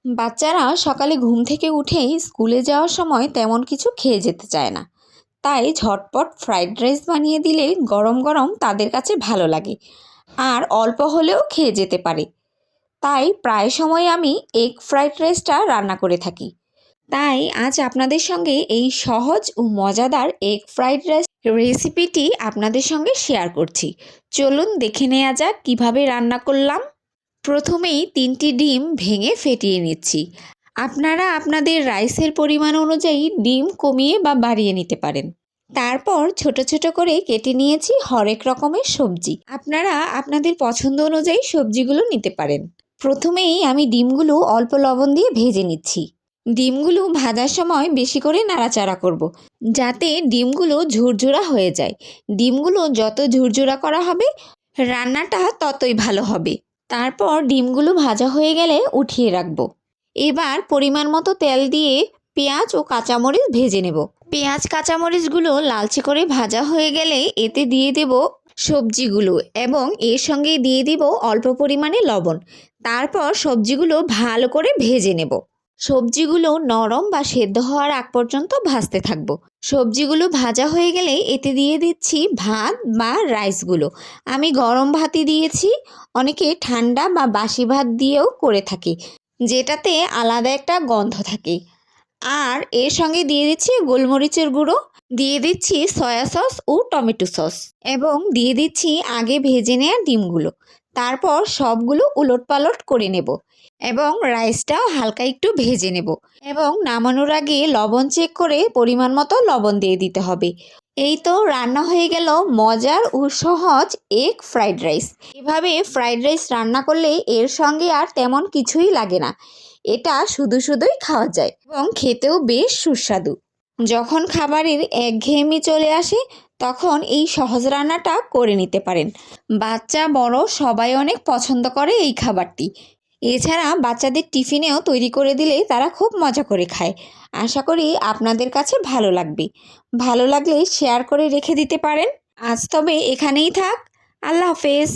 বাচ্চারা সকালে ঘুম থেকে উঠেই স্কুলে যাওয়ার সময় তেমন কিছু খেয়ে যেতে চায় না। তাই ঝটপট ফ্রাইড রাইস বানিয়ে দিলে গরম গরম তাদের কাছে ভালো লাগে আর অল্প হলেও খেয়ে যেতে পারে। তাই প্রায় সময় আমি এগ ফ্রাইড রাইসটা রান্না করে থাকি। তাই আজ আপনাদের সঙ্গে এই সহজ ও মজাদার এগ ফ্রাইড রাইস রেসিপিটি আপনাদের সঙ্গে শেয়ার করছি। চলুন দেখে নেওয়া যাক কীভাবে রান্না করলাম। প্রথমেই 3টি ডিম ভেঙে ফেটিয়ে নিচ্ছি। আপনারা আপনাদের রাইসের পরিমাণ অনুযায়ী ডিম কমিয়ে বা বাড়িয়ে নিতে পারেন। তারপর ছোট ছোট করে কেটে নিয়েছি হরেক রকমের সবজি। আপনারা আপনাদের পছন্দ অনুযায়ী সবজিগুলো নিতে পারেন। প্রথমেই আমি ডিমগুলো অল্প লবণ দিয়ে ভেজে নিচ্ছি। ডিমগুলো ভাজার সময় বেশি করে নাড়াচাড়া করব, যাতে ডিমগুলো ঝুরঝুরা হয়ে যায়। ডিমগুলো যত ঝুরঝুরা করা হবে রান্নাটা ততই ভালো হবে। তারপর ডিমগুলো ভাজা হয়ে গেলে উঠিয়ে রাখবো। এবার পরিমাণ মতো তেল দিয়ে পেঁয়াজ ও কাঁচামরিচ ভেজে নেব। পেঁয়াজ কাঁচামরিচগুলো লালচে করে ভাজা হয়ে গেলে এতে দিয়ে দেব সবজিগুলো এবং এর সঙ্গে দিয়ে দিব অল্প পরিমাণে লবণ। তারপর সবজিগুলো ভালো করে ভেজে নেব। সবজিগুলো নরম বা সেদ্ধ হওয়ার আগ পর্যন্ত ভাজতে থাকবো। সবজিগুলো ভাজা হয়ে গেলে এতে দিয়ে দিচ্ছি ভাত বা রাইসগুলো। আমি গরম ভাতই দিয়েছি, অনেকে ঠান্ডা বা বাসি ভাত দিয়েও করে থাকে, যেটাতে আলাদা একটা গন্ধ থাকে। আর এর সঙ্গে দিয়ে দিচ্ছি গোলমরিচের গুঁড়ো, দিয়ে দিচ্ছি সয়া সস ও টমেটো সস এবং দিয়ে দিচ্ছি আগে ভেজে নেওয়া ডিমগুলো। তারপর সবগুলো উলটপালট করে নেব এবং রাইসটাও হালকা একটু ভেজে নেব এবং নামানোর আগে লবণ চেক করে পরিমাণ মতো লবণ দিয়ে দিতে হবে। এই তো রান্না হয়ে গেল মজার ও সহজ এগ ফ্রাইড রাইস। এভাবে ফ্রাইড রাইস রান্না করলে এর সঙ্গে আর তেমন কিছুই লাগে না। এটা শুধু শুধুই খাওয়া যায় এবং খেতেও বেশ সুস্বাদু। যখন খাবারের একঘেয়েমি চলে আসে তখন এই সহজ রান্নাটা করে নিতে পারেন। বাচ্চা বড় সবাই অনেক পছন্দ করে এই খাবারটি। এছাড়া বাচ্চাদের টিফিনেও তৈরি করে দিলে তারা খুব মজা করে খায়। আশা করি আপনাদের কাছে ভালো লাগবে। ভালো লাগলে শেয়ার করে রেখে দিতে পারেন। আজ তবে এখানেই থাক। আল্লাহ হাফেজ।